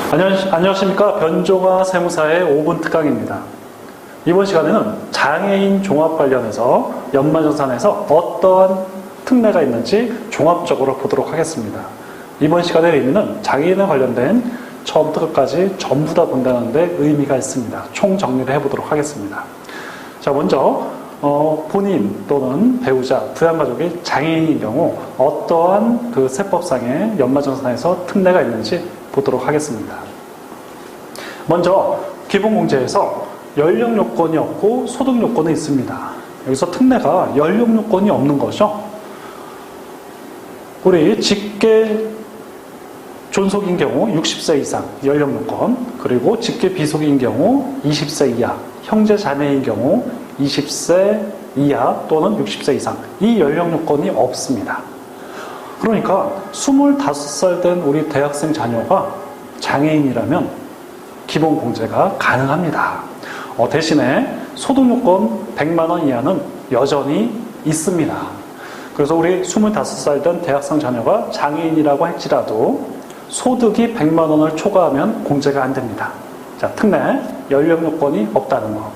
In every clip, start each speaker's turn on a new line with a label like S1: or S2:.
S1: 안녕하십니까. 변종화 세무사의 5분 특강입니다. 이번 시간에는 장애인 종합 관련해서 연마정산에서 어떠한 특례가 있는지 종합적으로 보도록 하겠습니다. 이번 시간의 의미는 장애인에 관련된 처음부터 끝까지 전부 다 본다는 데 의미가 있습니다. 총정리를 해보도록 하겠습니다. 자, 먼저 본인 또는 배우자, 부양가족이 장애인인 경우 어떠한 그 세법상의 연마정산에서 특례가 있는지 보도록 하겠습니다. 먼저 기본공제에서 연령 요건이 없고 소득 요건이 있습니다. 여기서 특례가 연령 요건이 없는 거죠. 우리 직계 존속인 경우 60세 이상 연령 요건, 그리고 직계 비속인 경우 20세 이하, 형제 자매인 경우 20세 이하 또는 60세 이상, 이 연령 요건이 없습니다. 그러니까 25살 된 우리 대학생 자녀가 장애인이라면 기본 공제가 가능합니다. 대신에 소득 요건 100만 원 이하는 여전히 있습니다. 그래서 우리 25살 된 대학생 자녀가 장애인이라고 할지라도 소득이 100만 원을 초과하면 공제가 안 됩니다. 자, 특례, 연령 요건이 없다는 거.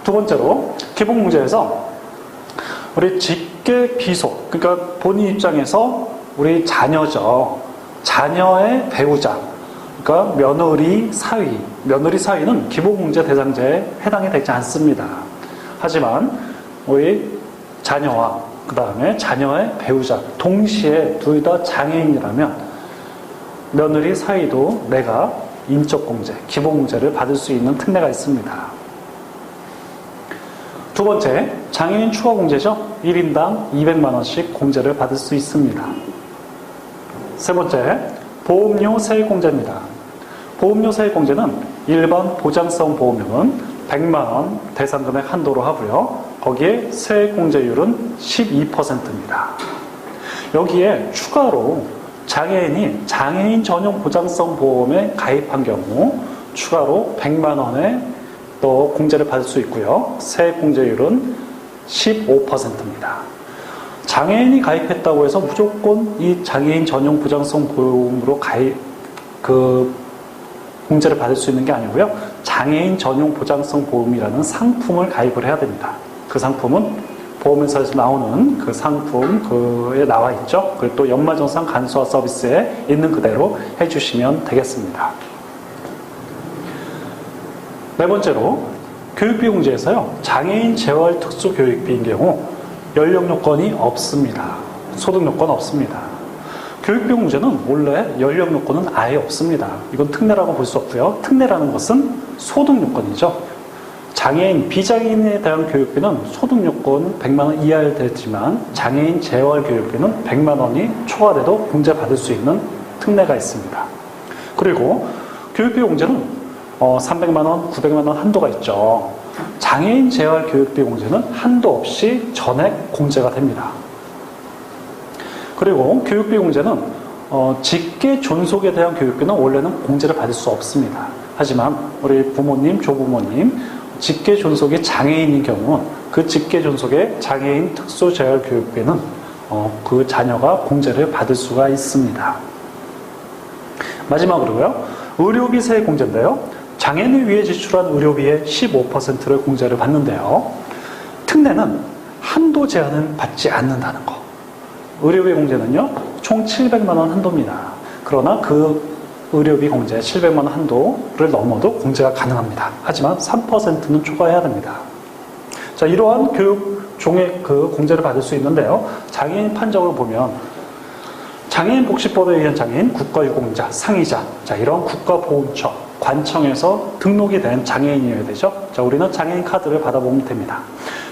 S1: 두 번째로 기본 공제에서 우리 직계 비속, 그러니까 본인 입장에서 우리 자녀죠. 자녀의 배우자, 그러니까 며느리 사위. 며느리 사위는 기본공제 대상자에 해당이 되지 않습니다. 하지만 우리 자녀와 그 다음에 자녀의 배우자 동시에 둘 다 장애인이라면 며느리 사위도 내가 인적공제, 기본공제를 받을 수 있는 특례가 있습니다. 두 번째, 장애인 추가공제죠. 1인당 200만 원씩 공제를 받을 수 있습니다. 세 번째, 보험료 세액공제입니다. 보험료 세액공제는 일반 보장성 보험료는 100만 원 대상금액 한도로 하고요. 거기에 세액공제율은 12%입니다. 여기에 추가로 장애인이 장애인 전용 보장성 보험에 가입한 경우 추가로 100만 원의 또 공제를 받을 수 있고요. 세액공제율은 15%입니다. 장애인이 가입했다고 해서 무조건 이 장애인 전용 보장성 보험으로 공제를 받을 수 있는 게 아니고요. 장애인 전용 보장성 보험이라는 상품을 가입을 해야 됩니다. 그 상품은 보험회사에서 나오는 그 상품에 나와 있죠. 그리고 또 연마정산 간소화 서비스에 있는 그대로 해주시면 되겠습니다. 네 번째로 교육비 공제에서요. 장애인 재활 특수교육비인 경우 연령 요건이 없습니다. 소득 요건 없습니다. 교육비 공제는 원래 연령 요건은 아예 없습니다. 이건 특례라고 볼 수 없고요. 특례라는 것은 소득 요건이죠. 장애인, 비장애인에 대한 교육비는 소득 요건 100만 원 이하에 되지만 장애인 재활 교육비는 100만 원이 초과돼도 공제받을 수 있는 특례가 있습니다. 그리고 교육비 공제는 300만 원, 900만 원 한도가 있죠. 장애인 재활 교육비 공제는 한도 없이 전액 공제가 됩니다. 그리고 교육비 공제는 직계 존속에 대한 교육비는 원래는 공제를 받을 수 없습니다. 하지만 우리 부모님, 조부모님 직계 존속이 장애인인 경우 그 직계 존속의 장애인 특수 재활 교육비는 그 자녀가 공제를 받을 수가 있습니다. 마지막으로요. 의료비 세액 공제인데요. 장애인을 위해 지출한 의료비의 15%를 공제를 받는데요. 특례는 한도 제한을 받지 않는다는 거. 의료비 공제는요. 총 700만 원 한도입니다. 그러나 그 의료비 공제 700만 원 한도를 넘어도 공제가 가능합니다. 하지만 3%는 초과해야 됩니다. 자, 이러한 교육종의 그 공제를 받을 수 있는데요. 장애인 판정을 보면 장애인복지법에 의한 장애인 국가유공자, 상의자, 자, 이런 국가보훈처, 관청에서 등록이 된 장애인이어야 되죠. 자, 우리는 장애인 카드를 받아보면 됩니다.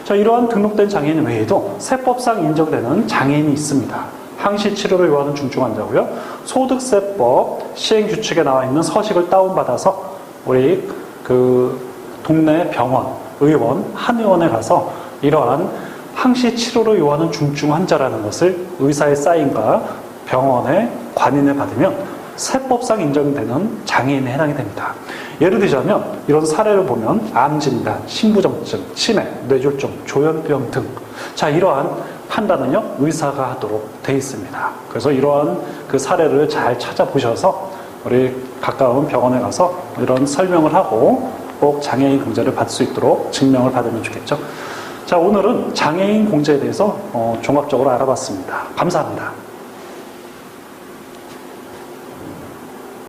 S1: 자, 이러한 등록된 장애인 외에도 세법상 인정되는 장애인이 있습니다. 항시 치료를 요하는 중증 환자고요. 소득세법 시행규칙에 나와 있는 서식을 다운받아서 우리 그 동네 병원, 의원, 한의원에 가서 이러한 항시 치료를 요하는 중증 환자라는 것을 의사의 사인과 병원의 관인을 받으면 세법상 인정되는 장애인에 해당이 됩니다. 예를 들자면 이런 사례를 보면 암진단, 신부정증, 치매, 뇌졸중, 조현병 등, 자, 이러한 판단은요 의사가 하도록 되어 있습니다. 그래서 이러한 그 사례를 잘 찾아보셔서 우리 가까운 병원에 가서 이런 설명을 하고 꼭 장애인 공제를 받을 수 있도록 증명을 받으면 좋겠죠. 자, 오늘은 장애인 공제에 대해서 종합적으로 알아봤습니다. 감사합니다.